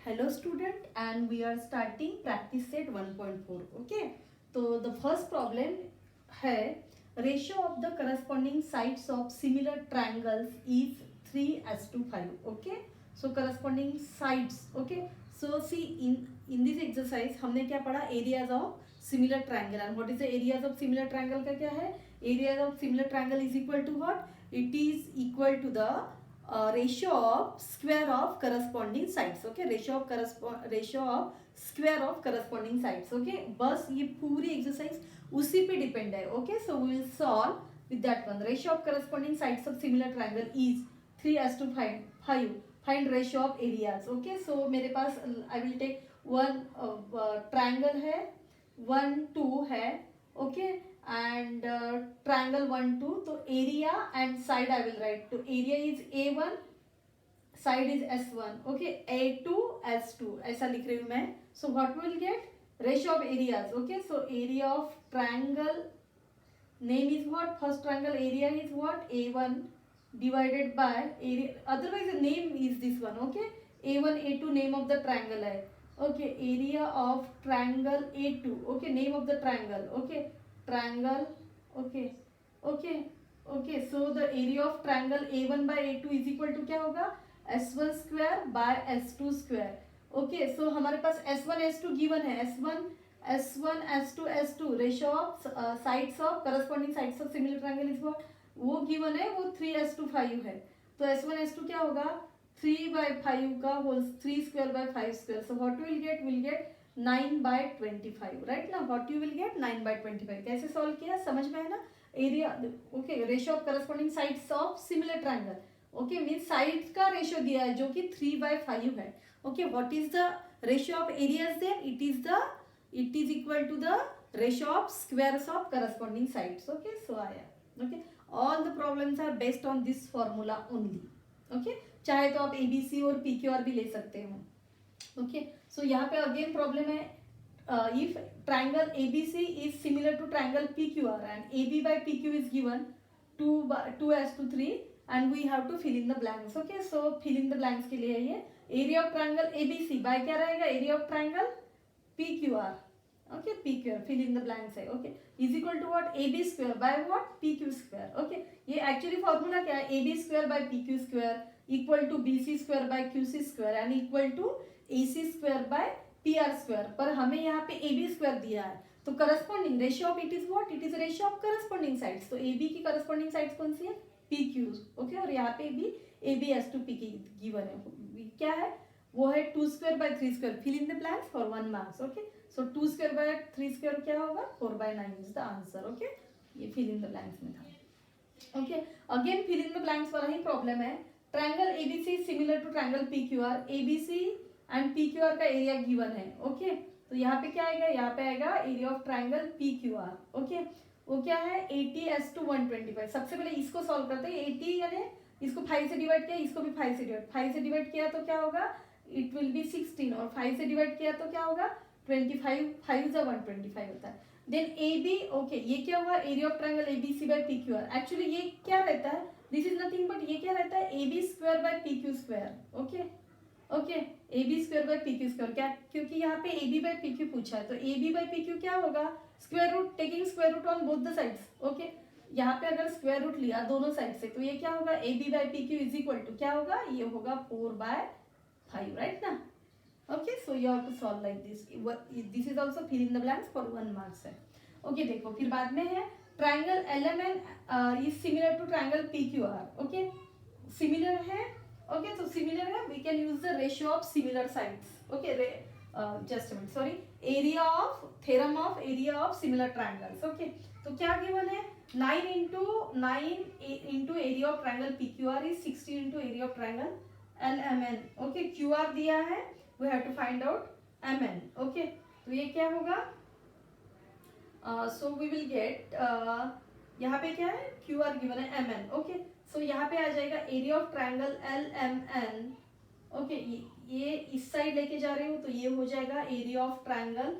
Hello student, and we are starting practice set 1.4. Okay, तो the first problem है ratio of the corresponding sides of similar triangles is 3:5. Okay, so corresponding sides. Okay, so see in this exercise हमने क्या पढ़ा, areas of similar triangle. And what is the areas of similar triangle का क्या है? Areas of similar triangle is equal to what? It is equal to the ratio of square of corresponding sides. Okay, ratio of square of corresponding sides. Okay, बस ये पूरी exercise उसी पे depend है. Okay, so we will solve with that one. Ratio of corresponding sides of similar triangle is 3:5. Find ratio of areas. Okay, so मेरे पास I will take one triangle है, 1 2 है. Okay, and triangle 1 2, तो area and side I will write. तो area is A1, side is S1. Okay, A2 S2 ऐसा लिख रही हूँ मैं. So what we will get? Ratio of areas. Okay, so area of triangle name is what? First triangle area is what? A1 divided by area, otherwise the name is this one. Okay, A1 A2 name of the triangle है. Okay, area of triangle A2. Okay, name of the triangle. Okay, triangle. Okay, okay, okay, so the area of triangle A1 by A2 is equal to क्या होगा? S1 square by S2 square. Okay, so हमारे पास S1 S2 given है. S1 S2 S2 ratio of sides of corresponding sides of similar triangle is what? वो given है, वो 3:5 है. तो S1 S2 क्या होगा? 3/5 का whole 3 square by 5 square. So what we will get? We will get 9/25. Right ना? What you will get 9/25. कैसे सॉल्व किया, समझ में है ना? Area. Okay, ratio of corresponding sides of similar triangle. Okay, means sides का रेशियो दिया है जो कि 3/5 है. Okay, what is the ratio of areas there? It is equal to the ratio of squares of corresponding sides. Okay, so आया. Okay, all the problems are based on this formula only. Okay, चाहे तो आप ABC और PQR भी ले सकते हो. Okay, so यहाँ पे अगेन प्रॉब्लम है, if triangle ABC is similar to triangle P Q R and A B by P Q is given 2:3 and we have to fill in the blanks. Okay, so fill in the blanks के लिए ये area of triangle A B C by क्या रहेगा? Area of triangle P Q R. Okay, P Q R fill in the blanks है. Okay, is equal to what? A B square by what? P Q square. Okay, ये actually formula क्या है? AB square by PQ square equal to BC square by QC square and equal to AC square by PR square. पर हमें यहाँ पे AB square दिया है, तो corresponding ratio of it is what? It is ratio of corresponding sides. तो AB की corresponding sides कौन सी है? PQ. ओके, और यहाँ पे भी AB/PQ गिवन है. क्या है वो? है 2 square by 3 square. Fill in the blanks for 1 marks. Okay, so 2 square by 3 square क्या होगा? 4/9 इज द आंसर. ओके, ये फिल इन द ब्लैंक्स में था. Okay, again fill in the blanks वाला ही प्रॉब्लम है. Triangle ABC similar to triangle PQR. ABC and PQR का area given है. ओके, तो यहाँ पे क्या आएगा? यहाँ पे आएगा area of triangle PQR. Okay, वो क्या है? 80:125. सबसे पहले इसको सॉल्व करते हैं. 80 यानी इसको 5 से डिवाइड किया, इसको भी 5 से डिवाइड किया तो क्या होगा? It will B 16. और 5 से डिवाइड किया तो क्या होगा? 25. 5 × 125 होता है. Then AB. ओके, ये क्या हुआ? Area of triangle ABC by PQR. Actually ये क्या रहता है? दिस इज नथिंग बट ये क्या रहता है? AB square by PQ square. Okay, okay, AB square by PQ square. क्या? क्योंकि यहाँ पे AB बाय PQ पूछा है, तो AB बाय PQ क्या होगा? Square root, taking square root on both the sides. Okay, यहाँ पे अगर स्क्वायर रूट लिया दोनों साइड से तो ये क्या होगा? AB by PQ is equal to क्या होगा? ये होगा 4/5. राइट ना? Okay, so you have to solve like this. This is also fill in the blanks for 1 marks है. ओके, देखो फिर बाद में है triangle LMN is similar to triangle PQR. Okay, similar है. ओके, तो सिमिलर है, we can use the ratio of similar sides. Okay, just a minute, sorry, area of theorem of area of similar triangles. Okay, तो क्या given है? 9 into area of triangle PQR is 60 into area of triangle LMN. Okay, QR दिया है, we have to find out MN. Okay, तो ये क्या होगा? So we will get, यहाँ पे क्या है? QR गिवन है MN. ओके, सो यहाँ पे आ जाएगा area of triangle LMN. Okay, ये इस साइड लेके जा रही हूँ तो ये हो जाएगा area of triangle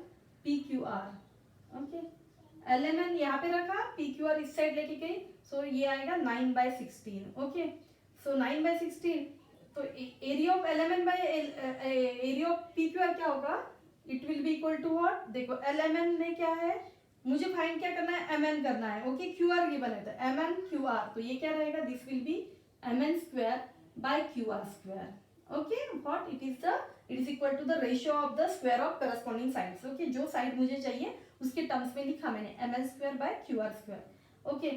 PQR. Okay, LMN यहाँ पे रखा, PQR इस साइड लेके गई, सो ये आएगा 9/16. ओके, सो 9/16 तो area of LMN by area of PQR क्या होगा, it will be equal to what, देखो LMN में क्या है, मुझे फाइंड क्या करना है, MN करना है, ओके QR गिवन है तो MN QR, तो ये क्या रहेगा, this will be MN square by QR square, okay what it is equal to the ratio of the square of corresponding sides, okay जो साइड मुझे चाहिए उसके टर्म्स में लिखा मैंने MN square by QR square, okay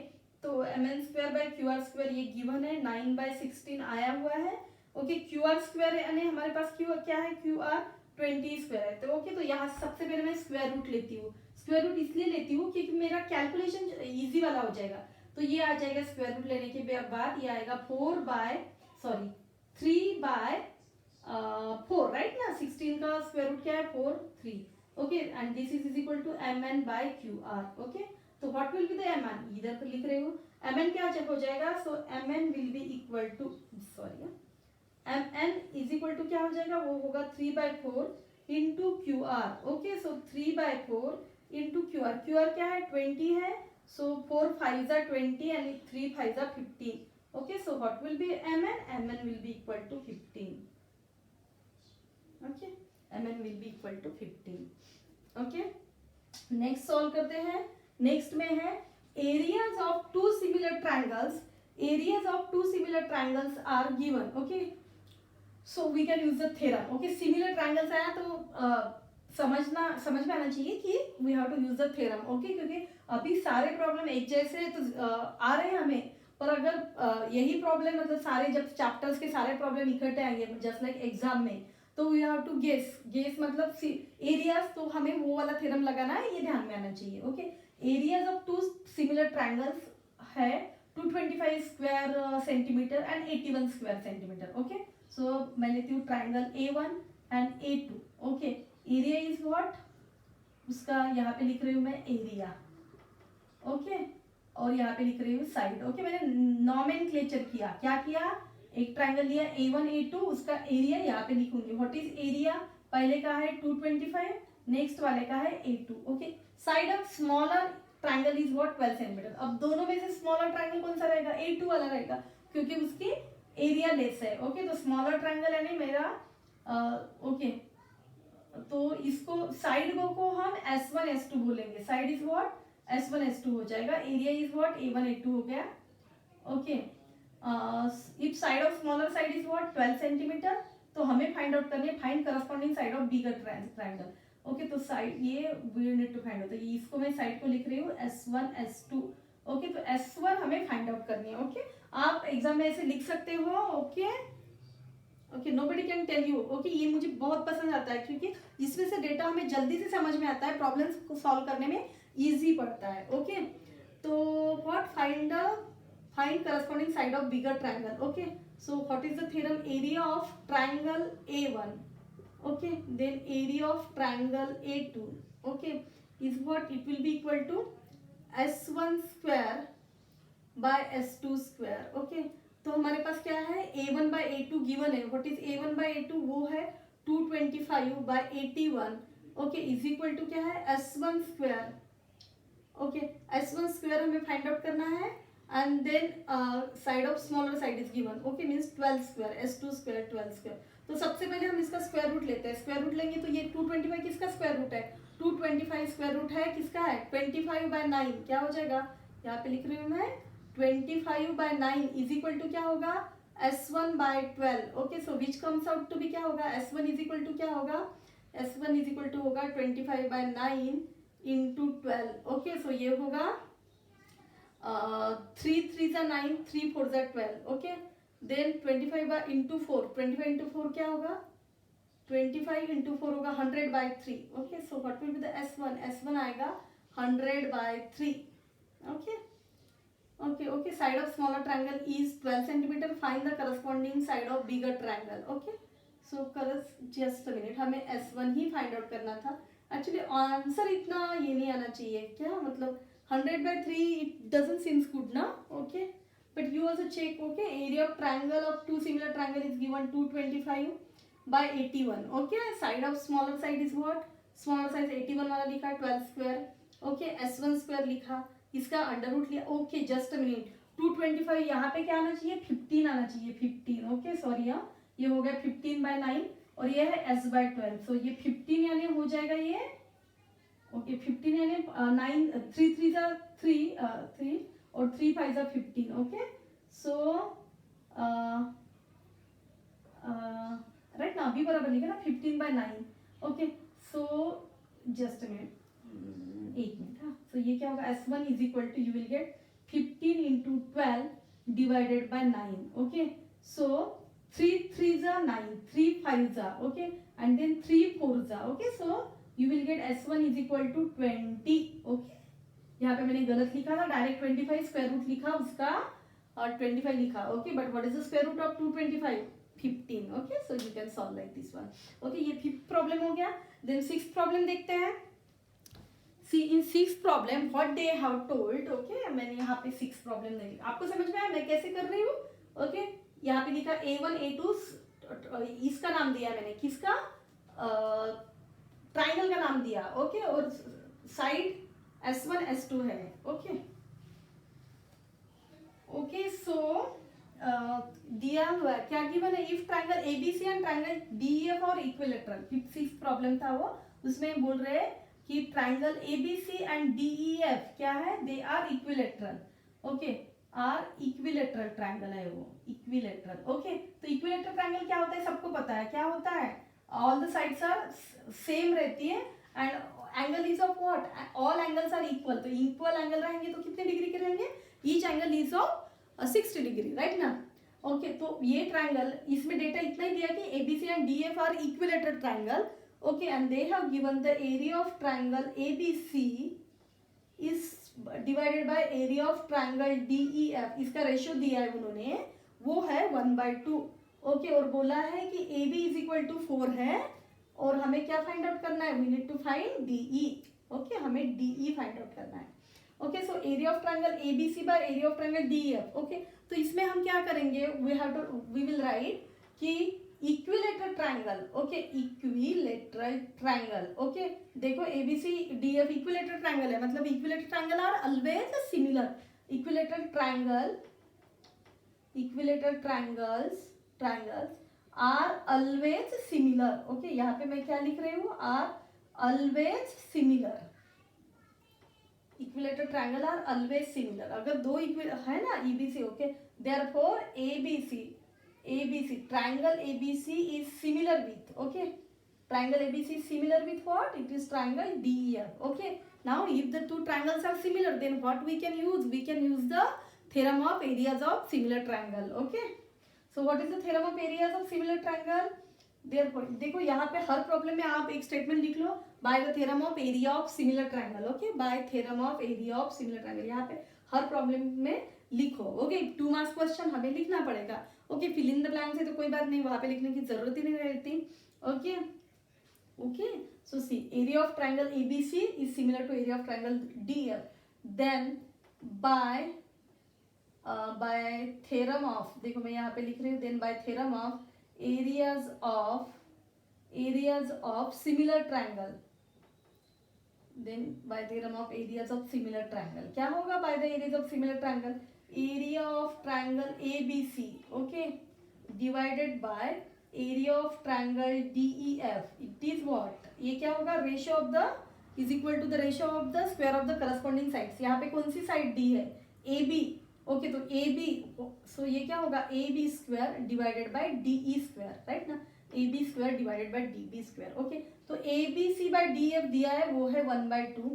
तो MN square by QR square ये given है 9/16 आया हुआ है, ओके QR स्क्वायर यानी हमारे पास Q क्या है, QR 20 स्क्वायर है, तो ओके तो यहाँ सबसे पहले मैं स्क्वायर रूट लेती हूँ, स्क्वायर रूट इसलिए लेती हूँ क्योंकि मेरा कैलकुलेशन इजी वाला हो जाएगा, तो ये आ जाएगा स्क्वायर रूट लेने के बाद ये आएगा 3/4 राइट ना, 16 का स्क्वायर रूट क्या है 4 3, okay and this is equal to MN by QR, okay तो what will be the MN, इधर तो लिख रहे हो MN क्या हो जाएगा, so MN will be equal to MN is equal to क्या हो जाएगा, वो होगा 3/4 into QR, okay so 3/4 into QR, QR क्या है 20 है, so 4 5 are 20 and 3 5 are 15, okay so what will be MN will be equal to 15, okay MN will be equal to 15, okay next solve करते हैं, नेक्स्ट में है areas of two similar triangles are given, okay so we can use the theorem, okay similar triangles आया तो समझ में आना चाहिए कि we have to use the theorem, okay क्योंकि अभी सारे प्रॉब्लम एक जैसे तो आ रहे हैं हमें, पर अगर यही प्रॉब्लम मतलब सारे जब चैप्टर्स के सारे प्रॉब्लम इकट्ठे आएंगे जस्ट लाइक एग्जाम में, तो वी हैव टू गेस मतलब एरियाज, तो हमें वो वाला थ्योरम लगाना है, ये ध्यान में आना चाहिए, okay areas of two similar triangles है 225 square centimeter and 81 square centimeter, okay so मैं लेती हूँ triangle A1 and A2, okay area is what, उसका यहाँ पे लिख रही हूँ मैं एरिया, ओके और यहाँ पे लिख रही हूँ साइड, ओके मैंने नॉमेनक्लेचर किया, क्या किया, एक ट्रायंगल लिया A1 A2, उसका एरिया यहाँ पे लिखूंगी, व्हाट इज एरिया, पहले का है 225, नेक्स्ट वाले का है A2, okay side of smaller triangle is what 12 centimetre, अब दोनों में से स्मॉलर ट्रायंगल कौन सा रहेगा, A2 वाला रहेगा क्योंकि उसकी एरिया लेस है, ओके तो स्मॉलर ट्रायंगल यानी मेरा ओके तो इसको साइड को हम S1 S2 बोलेंगे, side is what S1 S2 हो जाएगा, area is what A1 A2 हो गया, okay if side of smaller side is what 12 centimeter, तो हमें फाइंड आउट करनी है find corresponding side of bigger triangle, okay तो साइड ये we need to find out, तो इसको मैं साइड को लिख रही हूँ S1 S2, ओके तो S1 हमें फाइंड आउट करनी है, ओके आप एग्जाम में ऐसे लिख सकते हो, okay okay nobody can tell you, okay ये मुझे बहुत पसंद आता है क्योंकि इसमें से डेटा हमें जल्दी से समझ में आता है, प्रॉब्लम्स को सॉल्व करने में इजी पड़ता है, ओके तो what find corresponding side of bigger triangle, okay so what is the theorem, area of triangle A1, okay then area of triangle A2, okay is what it will be equal to S1 square by S2 square, okay तो हमारे पास क्या है A1 by A2 given है, what is A1 by A2, वो है 225 by 81, okay is equal to क्या है S1 square, okay S1 square हमें फाइंड आउट करना है and then side of smaller side is given, okay means 12 square S2 square 12 square, तो सबसे पहले हम इसका स्क्वायर रूट लेते हैं, स्क्वायर रूट लेंगे तो ये 225 किसका स्क्वायर रूट है, 225 स्क्वायर रूट है किसका है 25/9, क्या हो जाएगा, यहाँ पे लिख रही हूँ मैं 25/9 इज इक्वल टू क्या होगा S1/12, okay so which comes out to भी क्या होगा S1 इज इक्वल टू क्या होगा, S1 इज इक्वल टू होगा 25/9 इंटू 12, ओके सो ये होगा 3 3 9 3 4 12, ओके देन 25 इंटू 4, 25 इंटू 4 क्या होगा 25 इंटू 4 होगा 100/3, okay so what will be the S1 आएगा 100/3, okay okay okay side of smaller triangle is 12 centimeter, find the corresponding side of bigger triangle, okay so just a minute, हमें S1 ही find out करना था, actually answer इतना ये नहीं आना चाहिए, क्या मतलब 100/3 it doesn't seems good ना, okay but you also check, okay area of triangle of two similar triangle is given 225/81, okay side of smaller side is what, smaller size 81 वाला लिखा 12 square, okay S1 square लिखा, इसका under root लिया, okay just a minute 225 यहाँ पे क्या आना चाहिए 15 आना चाहिए 15, ओके सॉरी यहाँ ये हो गया 15/9 और ये है s/12, सो ये 15 यानी हो जाएगा ये, ओके 15 यानी 9 3 3 जा 3 और 3 5 जा 15, ओके सो राइट ना, अभी बराबर लिखा ना 15/9, okay so just a minute, एक मिनट, हाँ सो ये क्या होगा s1 is equal to, you will get 15 into 12 divided by 9, okay so 3 3 जा 9, 3 5 जा, okay and then 3 4 जा, okay so you will get s1 is equal to 20, okay यहाँ पे मैंने गलत लिखा था, डायरेक्ट 25 स्क्वायर रूट लिखा उसका और 25 लिखा, okay but what is the square root of 225, 15, okay so you can solve like this one, okay ये फिफ्थ प्रॉब्लम हो गया। देन सिक्स्थ प्रॉब्लम देखते हैं। See in sixth problem what they have told, okay मैंने यहाँ पे six problem नहीं, आपको समझ में आया मैं कैसे कर रही हूँ, ओके यहाँ पे लिखा A1 A2, इसका नाम दिया मैंने, किसका, ट्राइंगल का नाम दिया, ओके और साइड S1 S2 है, ओके ओके सो दिया हुआ क्या गिवन है, if triangle ABC and triangle DEF और इक्विलेटरल, फिफ्थ सिक्स्थ प्रॉब्लम था वो, उसमें बोल रहे हैं कि ट्राइंगल एबीसी एंड डीईएफ क्या है, they are equilateral, okay are equilateral triangle है वो, इक्विलेटरल, ओके तो इक्विलेटरल ट्राइंगल क्या होता है सबको पता है, क्या होता है, all the sides are same रहती है and angle is of what, all angles are equal, तो इक्वल एंगल रहेंगे तो कितने डिग्री के रहेंगे, each angle is of 60 degree, right ना, ओके तो ये ट्राइंगल, इसमें डेटा इतना ही दिया कि ABC and DF are equilateral triangle, okay and they have given the area of triangle ABC is divided by area of triangle DEF, इसका ratio दिया है उन्होंने, वो है 1/2, ओके और बोला है कि AB is equal to 4 है और हमें क्या फाइंड आउट करना है, we need to find DE, okay हमें DE फाइंड आउट करना है, okay so area of triangle ABC by area of triangle DEF, okay तो इसमें हम क्या करेंगे, we will write कि equilateral triangle, okay equilateral triangle, okay देखो एबीसी डीएफ इक्विलेटरल ट्राइंगल है, मतलब equilateral triangle are always similar, equilateral triangle, equilateral triangles are always similar, okay यहाँ पे मैं क्या लिख रही हूँ, are always similar, equilateral triangle are always similar, अगर दो है ना EBC, okay therefore ABC triangle ABC is similar with, okay triangle ABC is similar with what, it is triangle DEF, okay now if the two triangles are similar then what we can use the theorem of areas of similar triangle, okay so what is the theorem of areas of similar triangle, therefore देखो यहाँ पे हर problem में आप एक statement लिख लो, by the theorem of area of similar triangle, okay by theorem of area of similar triangle, यहाँ पे हर problem में लिखो, ओके 2 मार्क्स क्वेश्चन हमें लिखना पड़ेगा, okay fill in the blanks है तो कोई बात नहीं, वहां पे लिखने की जरूरत ही नहीं रहती, okay okay so see area of triangle ABC is similar to area of triangle DF, then by theorem of, देखो मैं यहाँ पे लिख रही हूँ, then by theorem of areas of similar triangle, then by theorem of areas of similar triangle, क्या होगा by the areas of similar triangle, area of triangle ABC, okay divided by area of triangle DEF, it is what, ये क्या होगा, ratio of the is equal to the ratio of the square of the corresponding sides, यहाँ पे कौन सी side D है, AB, okay तो AB, so ये क्या होगा AB square divided by DE square, right ना, AB square divided by DB square, okay तो ABC by DF दिया है वो है 1/2,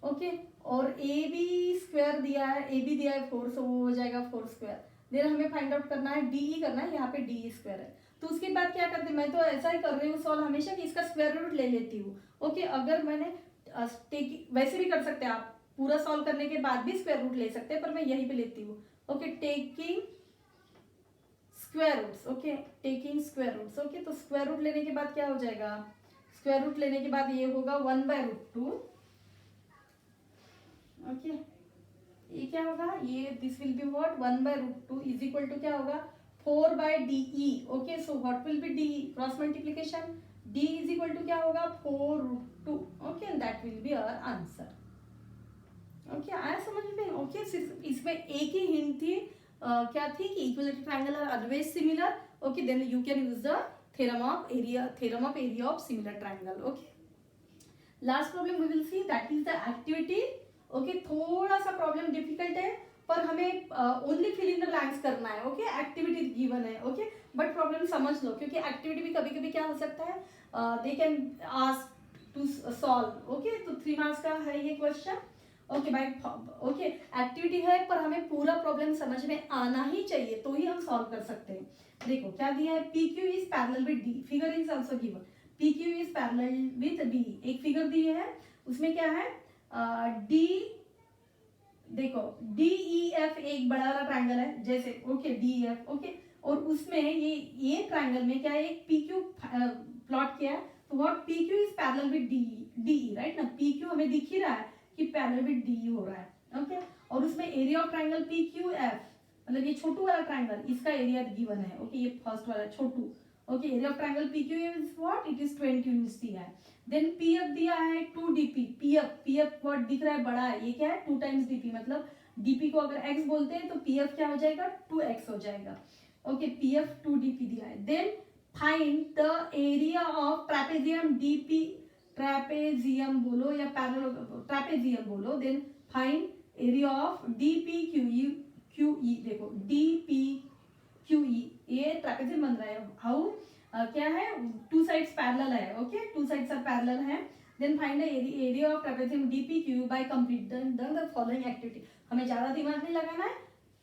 ओके और ए बी स्क्वायर दिया है, ए बी दिया है 4, सो वो हो जाएगा 4 स्क्वायर, देन हमें फाइंड आउट करना है डीई करना है, यहाँ पे डी स्क्वायर है, तो उसके बाद क्या करते हैं, मैं तो ऐसा ही कर रही हूँ सॉल्व हमेशा कि इसका स्क्वायर रूट ले लेती हूँ, ओके अगर मैंने वैसे भी कर सकते हैं आप, पूरा सॉल्व करने के बाद भी स्क्वायर रूट ले सकते हैं, पर मैं यहीं पे लेती हूँ, okay taking square roots, okay taking square roots, okay तो स्क्वायर रूट लेने के बाद क्या हो जाएगा, स्क्वायर रूट लेने के बाद ये होगा 1/√2, ओके ये क्या होगा, ये this will be what 1/√2 is equal to क्या होगा 4/DE, okay so what will be DE, cross multiplication, D is equal to क्या होगा 4√2, okay and that will be our answer, okay आया समझ में, ओके सिर्फ इसमें एक ही हिंट थी, क्या थी कि equilateral triangle are always similar, Okay, then you can use the theorem of area of similar triangle. Okay, last problem we will see that is the activity. Okay, थोड़ा सा प्रॉब्लम डिफिकल्ट है पर हमें only fill in the blanks करना है. Okay, activity given है. Okay, but problem समझ लो क्योंकि एक्टिविटी भी कभी कभी क्या हो सकता है, they can ask to solve. Okay, तो 3 मार्क्स का है ये question. Okay bye. Okay, activity है पर हमें पूरा प्रॉब्लम समझ में आना ही चाहिए तो ही हम सॉल्व कर सकते हैं. देखो क्या दिया है, P Q is parallel with D. Figure is also given. P Q is parallel with D. एक फिगर दी है, उसमें क्या है, डी, देखो डी ई एफ एक बड़ा वाला ट्रायंगल है जैसे. Okay, D F. ओके, और उसमें ये ट्रायंगल में क्या है, एक पी क्यू प्लॉट किया है. तो what, P Q is parallel with D D, right ना. पी क्यू हमें दिख ही रहा है कि पैरेलल विद डी हो रहा है. ओके, और उसमें area of triangle P Q F, मतलब ये छोटू वाला ट्रायंगल, इसका एरिया गिवन है. ओके, ये फर्स्ट वाला छोटू. Okay, area of triangle PQ is what, it is 20 units दिया है. देन PF दिया है 2DP. PF व्हाट दिख रहा है, बड़ा है. ये क्या है, 2 टाइम्स DP, मतलब DP को अगर x बोलते हैं तो PF क्या हो जाएगा, 2x हो जाएगा. ओके, PF 2DP दिया है. Then find the area of trapezium DP. Trapezium बोलो या पैरेलल ट्रेपेजियम बोलो. Then find area of DPQE. देखो DPQE, ये ट्रेपेजियम बन रहा है. हाउ, क्या है, 2 साइड्स पैरेलल है. ओके, 2 साइड्स आर पैरेलल है. Then find the area of trapezium DPQ by complete the following activity. हमें ज्यादा दिमाग नहीं लगाना है,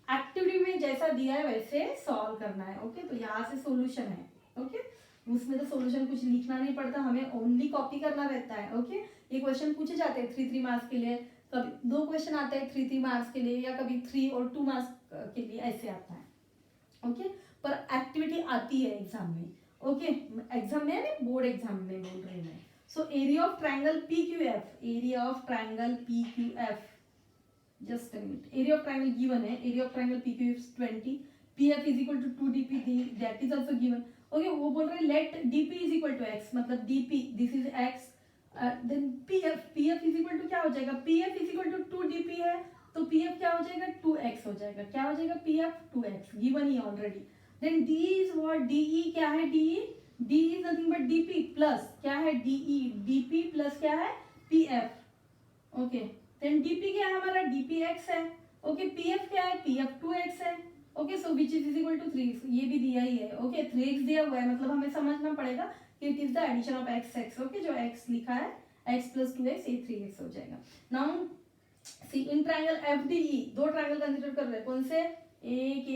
एक्टिविटी में जैसा दिया है वैसे सॉल्व करना है. ओके, तो यहाँ से सॉल्यूशन है. ओके, उसमें तो सॉल्यूशन कुछ लिखना नहीं पड़ता, हमें ओनली कॉपी करना रहता है. ओके, ये क्वेश्चन पूछे जाते हैं 3 मार्क्स के लिए, कभी 2 क्वेश्चन आते हैं 3 मार्क्स के लिए, या कभी 3 और 2 मार्क्स के लिए, ऐसे आता है. ओके, पर एक्टिविटी आती है एग्जाम में. ओके, एग्जाम में, बोर्ड एग्जाम में बोल रही मैं. So area of triangle PQF, area of triangle PQF, just a minute. Area of triangle given है, area of triangle PQF is 20. PF is equal to 2DP, that is also given. Okay, वो बोल रहे हैं let DP is equal to x, मतलब DP this is x. Then PF is equal to क्या हो जाएगा, PF is equal to 2DP है तो PF क्या हो जाएगा, 2x हो जाएगा. क्या हो जाएगा, PF 2x गिवन ही already. Then D is what, DE क्या है, DE is nothing but DP plus क्या है, DP प्लस क्या है, PF. ओके, देन DP क्या है हमारा, DPX है. ओके, PF क्या है, PF 2x है. Okay, so which is equal to 3, ये भी दिया ही है. ओके, 3x दिया हुआ है, मतलब हमें समझना पड़ेगा कि it is the addition of x. Okay, जो x लिखा है, x प्लस 2x, ये 3x हो जाएगा. Now see in triangle FDE, 2 triangle consider कर रहे हैं. कौन से, एक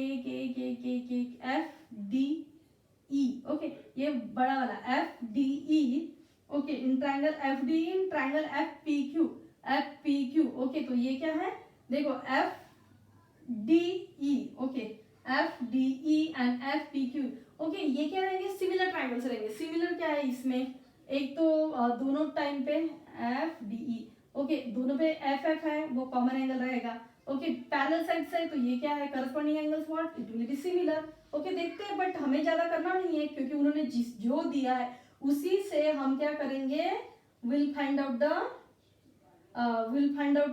FDE. ओके, ये बड़ा वाला FDE. Okay, in triangle FDE, in triangle FPQ. Okay, तो ये क्या है, देखो FDE. Okay, FDE and FPQ. Okay, ये क्या रहेंगे, सिमिलर ट्रायंगल्स रहेंगे. सिमिलर क्या है इसमें, एक तो दोनों टाइम पे FDE. ओके, दोनों पे FF है, वो कॉमन एंगल रहेगा. ओके, पैरेलल साइड्स है तो ये क्या है, corresponding angles what, it will be similar. Okay, देखते हैं, बट हमें ज्यादा करना नहीं है क्योंकि उन्होंने जो दिया है उसी से हम क्या करेंगे, will find out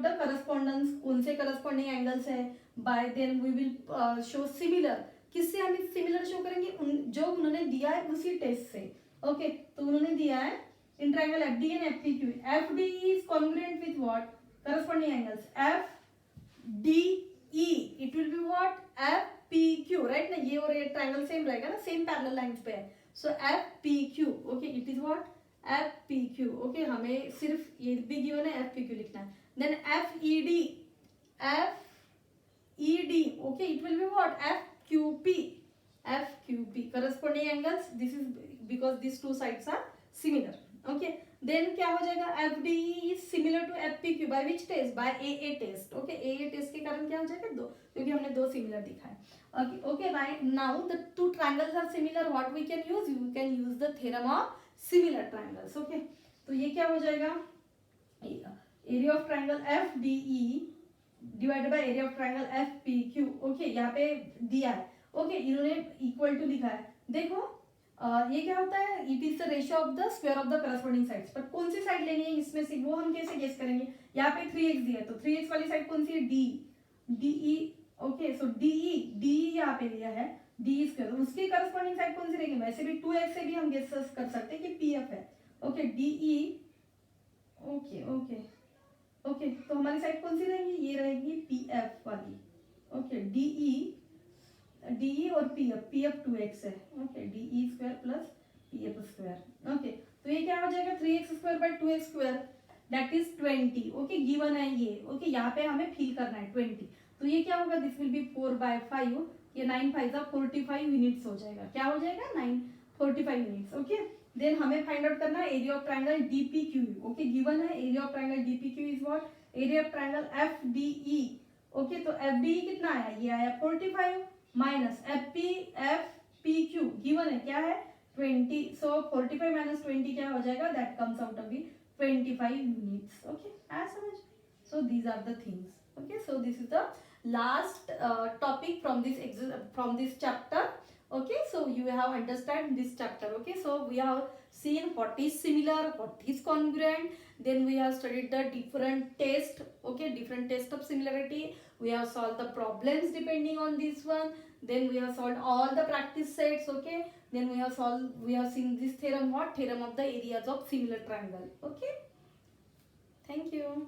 the correspondence, कौन से करस्पॉन्डिंग एंगल्स है. By then we will show similar. किससे हम सिमिलर शो करेंगे, जो उन्होंने दिया है उसी टेस्ट से. ओके, तो उन्होंने दिया है in triangle FD and FPQ. FD is congruent with what, corresponding angles FDE. It will be what, FPQ, right ना. ये और ये ट्रायंगल सेम रहेगा ना, सेम पैरेलल लाइंस पे है. So FPQ. Okay, it is what, FPQ. Okay, हमें सिर्फ ये भी गिवन है, FPQ लिखना है. Then FED. Okay, it will be what, FQP. corresponding angles, this is because these 2 sides are similar. Okay, then क्या हो जाएगा, FDE is similar to FPQ by which test, by AA test. Okay, AA test के कारण क्या हो जाएगा, 2, क्योंकि हमने 2 सिमिलर दिखा है. Okay, right now the 2 triangles are similar. what we can use, you can use the theorem of similar triangles. Okay, तो ये क्या हो जाएगा, area of triangle FDE divided by area of triangle FPQ. Okay, यहाँ पे दिया है. Okay, इन्होंने इक्वल टू लिखा है. देखो ये क्या होता है, it is the ratio of the square of the corresponding sides. पर कौन सी साइड लेनी है इसमें से, वो हम कैसे गेस करेंगे. यहाँ पे 3x दिया है तो 3x वाली साइड कौन सी है, DE. ओके, सो DE यहाँ पे दिया है डी स्क्वायर, उसकी करस्पॉन्डिंग साइड कौन सी रहेगी, वैसे भी 2x से भी हम गेस कर सकते हैं कि पी एफ है, okay D E, okay okay okay, तो हमारी साइड कौन सी रहेगी, ये रहेगी पी एफ वाली, ओके डी ई और पी एफ 2x है, okay D E square plus P F square, okay तो ये क्या हो जाएगा 3x square by 2x square that is 20, okay given है ये, ओके यहाँ पे हमें फिल करना है 20, तो ये क्या होगा, दिस विल बी 4/5, ये 9 5 45 यूनिट्स हो जाएगा, क्या हो जाएगा 9 45 यूनिट्स, ओके। देन हमें फाइंड आउट करना है area of triangle D P Q, okay given है area of triangle D P Q is what, area of triangle F D E, okay तो एफडीई कितना आया, ये आया 45 माइनस एफपीक्यू गिवन है क्या है 20, सो 45 माइनस 20 क्या हो जाएगा, that comes out to be 25 units, okay as समझ, so these are the things, okay, so this is the last topic from this chapter, okay, so you have understand this chapter, okay, so we have seen what is similar, what is congruent, then we have studied the different test, okay, different test of similarity, we have solved the problems depending on this one, then we have solved all the practice sets, okay, then we have seen this theorem, what theorem of the areas of similar triangle, okay, thank you.